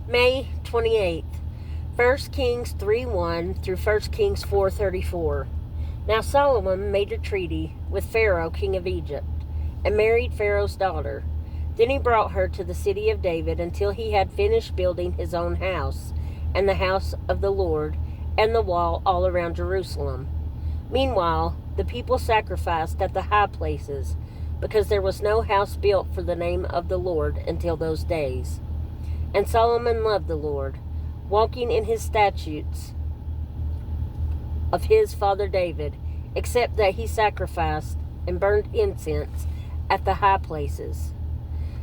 May 28th, 1 Kings 3:1 through 1 Kings 4:34. Now Solomon made a treaty with Pharaoh, king of Egypt, and married Pharaoh's daughter. Then he brought her to the city of David until he had finished building his own house, and the house of the Lord, and the wall all around Jerusalem. Meanwhile, the people sacrificed at the high places, because there was no house built for the name of the Lord until those days. And Solomon loved the Lord, walking in his statutes of his father David, except that he sacrificed and burned incense at the high places.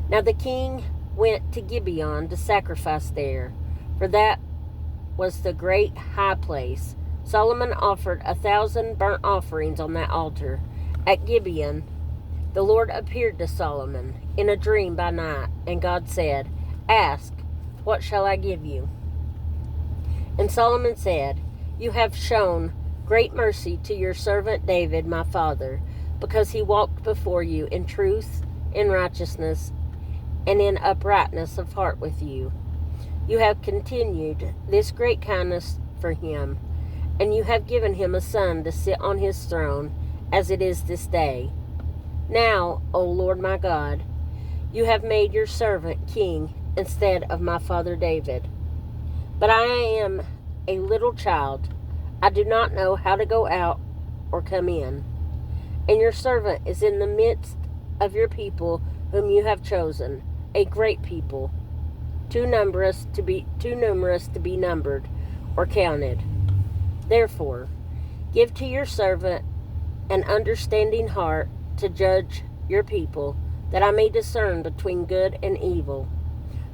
Now the king went to Gibeon to sacrifice there, for that was the great high place. Solomon offered 1,000 burnt offerings on that altar. At Gibeon, the Lord appeared to Solomon in a dream by night, and God said, "Ask, what shall I give you?" And Solomon said, "You have shown great mercy to your servant David, my father, because he walked before you in truth, in righteousness, and in uprightness of heart with you. You have continued this great kindness for him, and you have given him a son to sit on his throne, as it is this day. Now, O Lord my God, you have made your servant king instead of my father David. But I am a little child. I do not know how to go out or come in. And your servant is in the midst of your people whom you have chosen, a great people, too numerous to be numbered or counted. Therefore, give to your servant an understanding heart to judge your people, that I may discern between good and evil.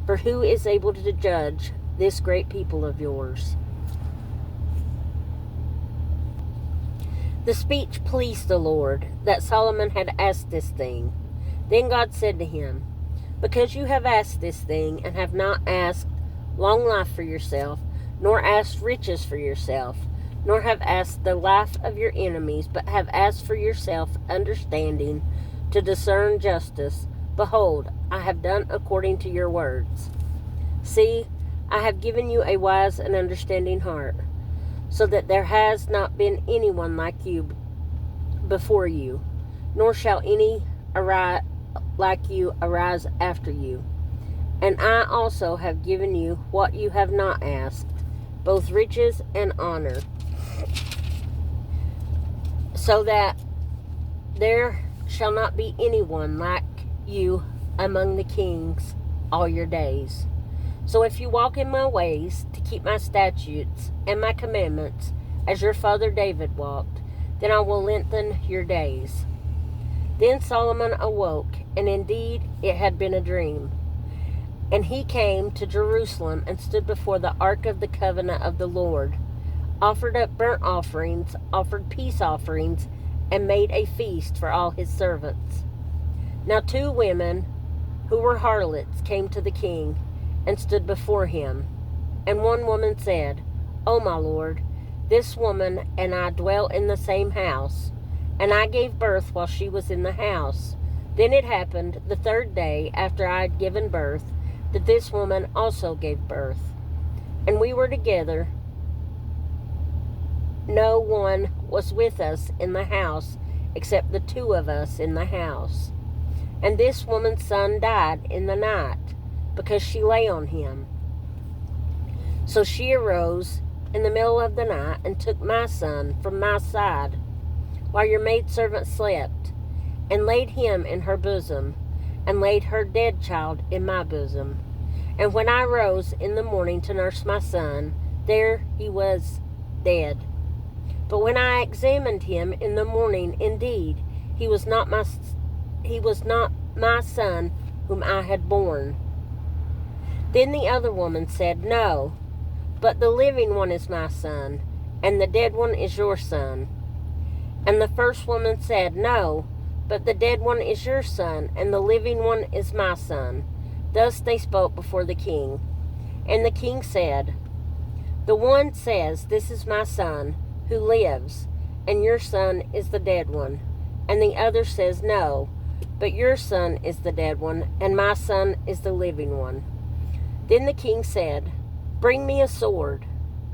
For who is able to judge this great people of yours?" The speech pleased the Lord, that Solomon had asked this thing. Then God said to him, "Because you have asked this thing, and have not asked long life for yourself, nor asked riches for yourself, nor have asked the life of your enemies, but have asked for yourself understanding to discern justice, behold, I have done according to your words. See, I have given you a wise and understanding heart, so that there has not been anyone like you before you, nor shall any like you arise after you. And I also have given you what you have not asked, both riches and honor, so that there shall not be anyone like you among the kings all your days. So if you walk in my ways to keep my statutes and my commandments, as your father David walked, then I will lengthen your days." Then Solomon awoke, and indeed it had been a dream. And he came to Jerusalem and stood before the ark of the covenant of the Lord, offered up burnt offerings, offered peace offerings, and made a feast for all his servants. Now 2 women who were harlots came to the king and stood before him. And one woman said, "O my lord, this woman and I dwell in the same house, and I gave birth while she was in the house. Then it happened the 3rd day after I had given birth, that this woman also gave birth. And we were together. No one was with us in the house except the 2 of us in the house. And this woman's son died in the night, because she lay on him. So she arose in the middle of the night and took my son from my side, while your maidservant slept, and laid him in her bosom, and laid her dead child in my bosom. And when I rose in the morning to nurse my son, there he was dead. But when I examined him in the morning, indeed, he was not my son whom I had born." Then the other woman said, "No, but the living one is my son, and the dead one is your son." And the first woman said, "No, but the dead one is your son, and the living one is my son." Thus they spoke before the king. And the king said, "The one says, 'This is my son, who lives, and your son is the dead one.' And the other says, 'No, but your son is the dead one, and my son is the living one.' Then the king said, "Bring me a sword."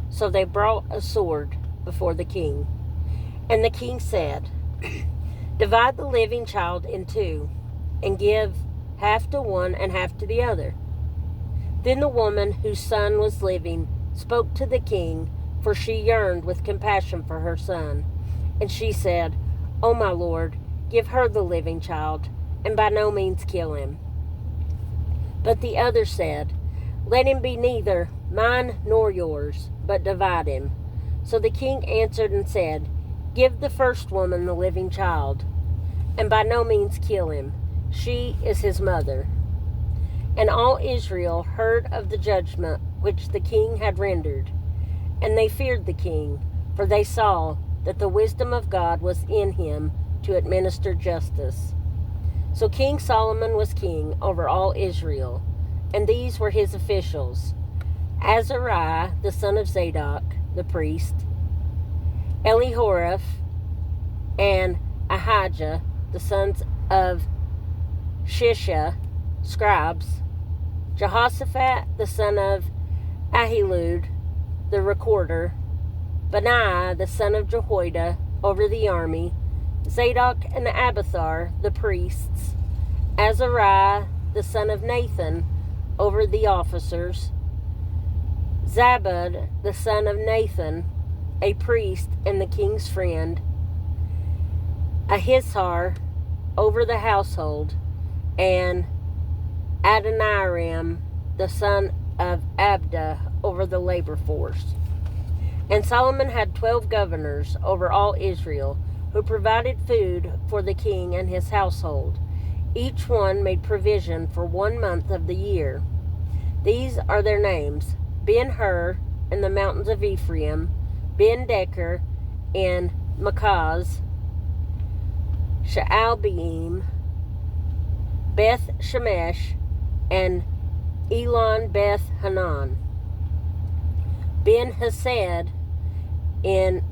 So they brought a sword before the king. And the king said, "Divide the living child in two, and give half to one and half to the other." Then the woman whose son was living spoke to the king, for she yearned with compassion for her son. And she said, "O my lord, give her the living child, and by no means kill him." But the other said, "Let him be neither mine nor yours, but divide him." So the king answered and said, "Give the first woman the living child, and by no means kill him. She is his mother." And all Israel heard of the judgment which the king had rendered. And they feared the king, for they saw that the wisdom of God was in him to administer justice. So King Solomon was king over all Israel, and these were his officials: Azariah, the son of Zadok, the priest; Elihoreph and Ahijah, the sons of Shisha, scribes; Jehoshaphat, the son of Ahilud, the recorder; Benaiah, the son of Jehoiada, over the army; Zadok and Abiathar, the priests; Azariah, the son of Nathan, over the officers; Zabud, the son of Nathan, a priest and the king's friend; Ahishar, over the household; and Adoniram, the son of Abda, over the labor force. And Solomon had 12 governors over all Israel, who provided food for the king and his household. Each one made provision for 1 month of the year. These are their names: Ben-Hur in the mountains of Ephraim, Ben-Decker in Makaz, Shaalbeim, Beth-Shemesh, and Elon Beth-Hanan; Ben-Hesed in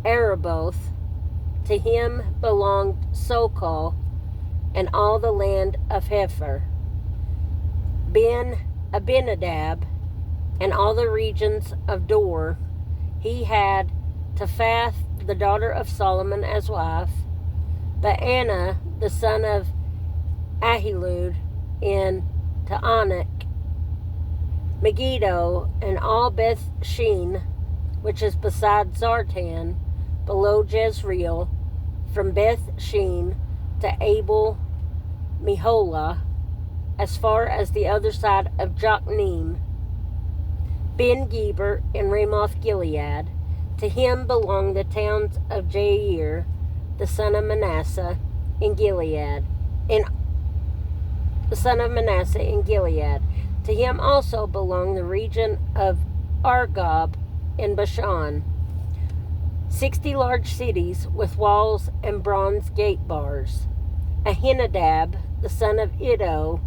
Araboth. To him belonged Sokol and all the land of Hepher; Ben-Abinadab and all the regions of Dor. He had Taphath, the daughter of Solomon, as wife; Baana, the son of Ahilud, in Taanach; Megiddo, and all Beth-Shin, which is beside Zartan, below Jezreel, from Beth-Shin to Abel Meholah, as far as the other side of Jokneam; Ben-Geber in Ramoth-Gilead. To him belonged the towns of Jair, the son of Manasseh, in Gilead, To him also belonged the region of Argob in Bashan, 60 large cities with walls and bronze gate bars; Ahinadab, the son of Iddo,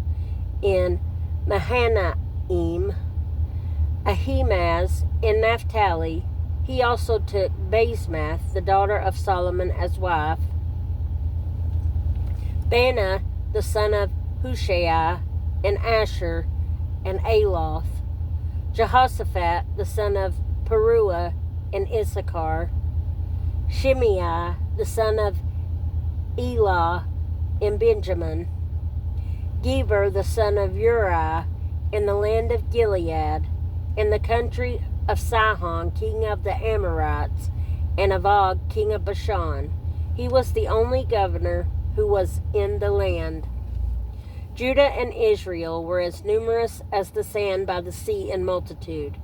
in Mahanaim; Ahimaaz in Naphtali. He also took Basemath, the daughter of Solomon, as wife; Bana, the son of Hushai, in Asher and Aloth; Jehoshaphat, the son of Peruah, in Issachar; Shimei, the son of Elah, in Benjamin; Geber, the son of Uri, in the land of Gilead, in the country of Sihon, king of the Amorites, and of Og, king of Bashan. He was the only governor who was in the land. Judah and Israel were as numerous as the sand by the sea in multitude,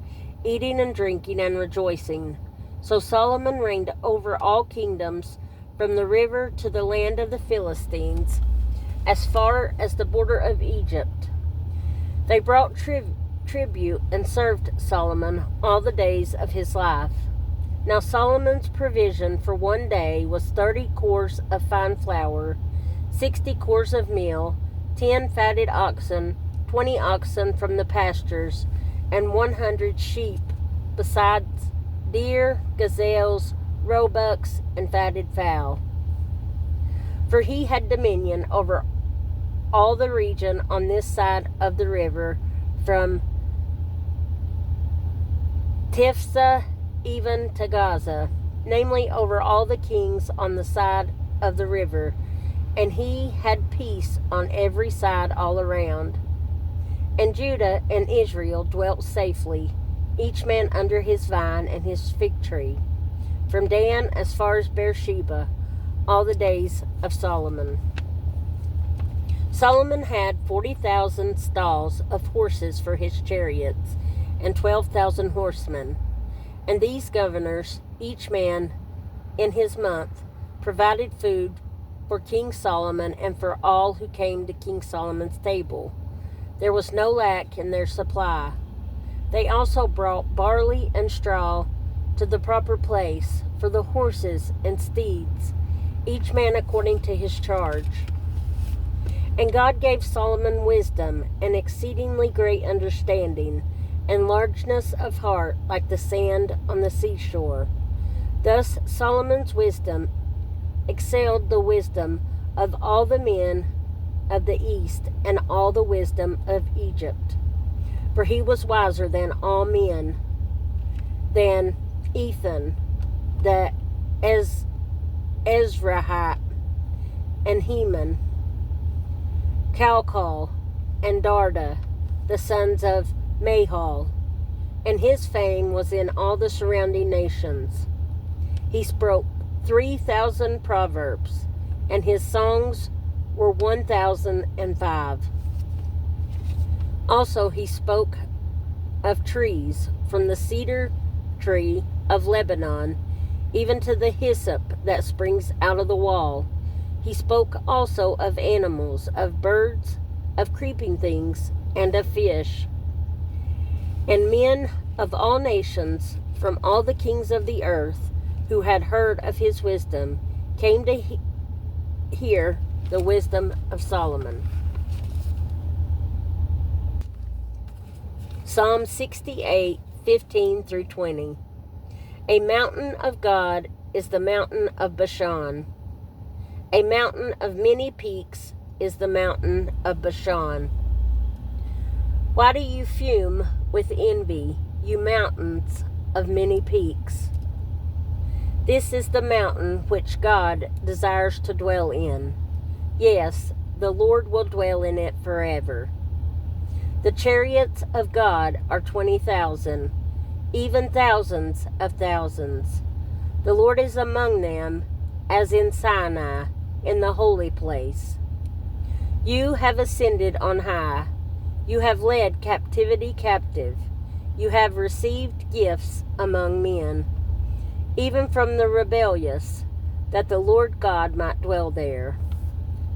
eating and drinking and rejoicing. So Solomon reigned over all kingdoms, from the river to the land of the Philistines, as far as the border of Egypt. They brought tribute and served Solomon all the days of his life. Now Solomon's provision for 1 day was 30 cores of fine flour, 60 cores of meal, 10 fatted oxen, 20 oxen from the pastures, and 100 sheep, besides deer, gazelles, roebucks, and fatted fowl. For he had dominion over all the region on this side of the river, from Tifsa even to Gaza, namely over all the kings on the side of the river, and he had peace on every side all around. And Judah and Israel dwelt safely, each man under his vine and his fig tree, from Dan as far as Beersheba, all the days of Solomon. Solomon had 40,000 stalls of horses for his chariots, and 12,000 horsemen. And these governors, each man in his month, provided food for King Solomon and for all who came to King Solomon's table. There was no lack in their supply. They also brought barley and straw to the proper place for the horses and steeds, each man according to his charge. And God gave Solomon wisdom and exceedingly great understanding, and largeness of heart like the sand on the seashore. Thus Solomon's wisdom excelled the wisdom of all the men of the east and all the wisdom of Egypt. For he was wiser than all men, than Ethan, the Ezrahite, and Heman, Calcol, and Darda, the sons of Mahal, and his fame was in all the surrounding nations. He spoke 3,000 proverbs, and his songs were 1,005. Also he spoke of trees, from the cedar tree of Lebanon, even to the hyssop that springs out of the wall. He spoke also of animals, of birds, of creeping things, and of fish. And men of all nations, from all the kings of the earth, who had heard of his wisdom, came to hear the wisdom of Solomon. Psalm 68, 15 through 20. A mountain of God is the mountain of Bashan. A mountain of many peaks is the mountain of Bashan. Why do you fume with envy, you mountains of many peaks? This is the mountain which God desires to dwell in. Yes, the Lord will dwell in it forever. The chariots of God are 20,000, even thousands of thousands. The Lord is among them, as in Sinai, in the holy place. You have ascended on high. You have led captivity captive. You have received gifts among men, even from the rebellious, that the Lord God might dwell there.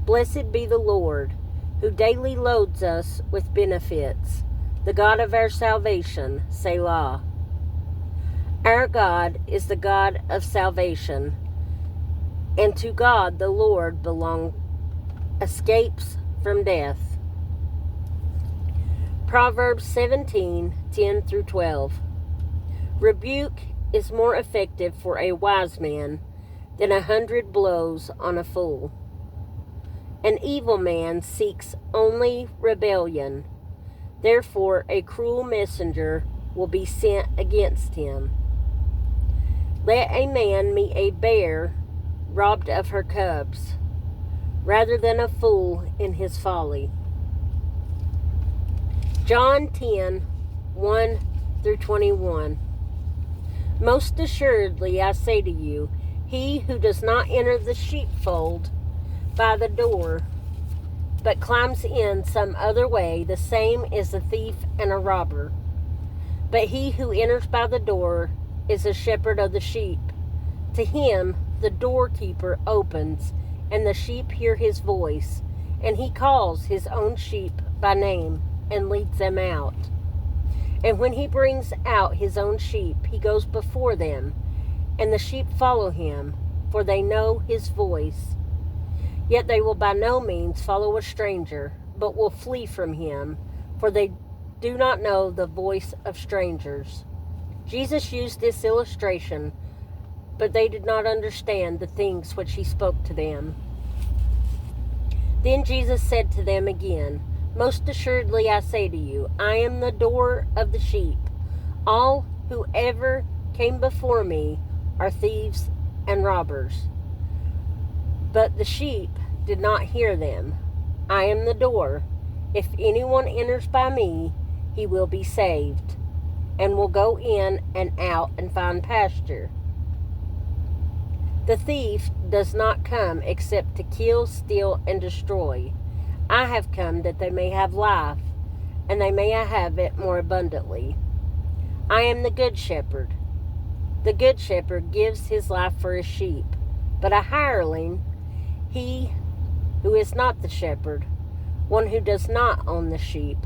Blessed be the Lord, who daily loads us with benefits, the God of our salvation, Selah. Our God is the God of salvation, and to God the Lord belong escapes from death. Proverbs 17, 10 through 12. Rebuke is more effective for a wise man than 100 blows on a fool. An evil man seeks only rebellion. Therefore, a cruel messenger will be sent against him. Let a man meet a bear robbed of her cubs, rather than a fool in his folly. John 10, 1 through 21. Most assuredly I say to you, he who does not enter the sheepfold by the door, but climbs in some other way, the same is a thief and a robber. But he who enters by the door is a shepherd of the sheep. To him the doorkeeper opens, and the sheep hear his voice, and he calls his own sheep by name and leads them out. And when he brings out his own sheep, he goes before them, and the sheep follow him, for they know his voice. Yet they will by no means follow a stranger, but will flee from him, for they do not know the voice of strangers. Jesus used this illustration, but they did not understand the things which he spoke to them. Then Jesus said to them again, Most assuredly I say to you, I am the door of the sheep. All who ever came before me are thieves and robbers, but the sheep did not hear them. I am the door. If anyone enters by me, he will be saved, and will go in and out and find pasture. The thief does not come except to kill, steal, and destroy. I have come that they may have life, and they may have it more abundantly. I am the good shepherd. The good shepherd gives his life for his sheep. But a hireling, he who is not the shepherd, one who does not own the sheep,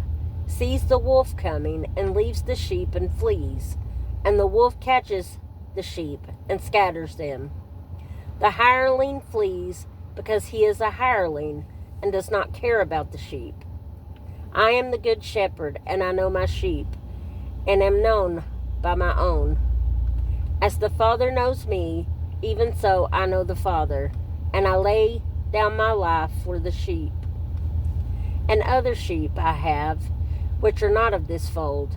sees the wolf coming and leaves the sheep and flees, and the wolf catches the sheep and scatters them. The hireling flees because he is a hireling and does not care about the sheep. I am the good shepherd, and I know my sheep, and am known by my own. As the Father knows me, even so I know the Father, and I lay down my life for the sheep. And other sheep I have, which are not of this fold.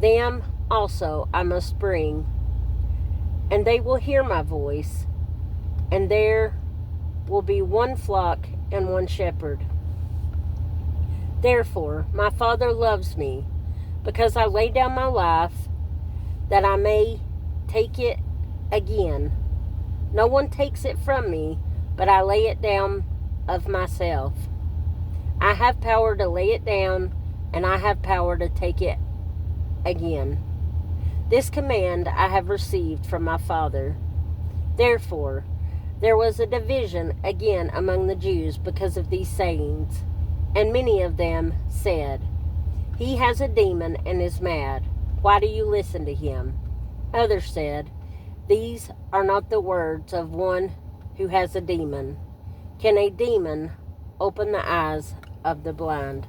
Them also I must bring, and they will hear my voice, and there will be one flock and one shepherd. Therefore, my Father loves me, because I lay down my life, that I may take it again. No one takes it from me, but I lay it down of myself. I have power to lay it down, and I have power to take it again. This command I have received from my Father. Therefore, there was a division again among the Jews because of these sayings, and many of them said, He has a demon and is mad. Why do you listen to him? Others said, These are not the words of one who has a demon. Can a demon open the eyes of the blind?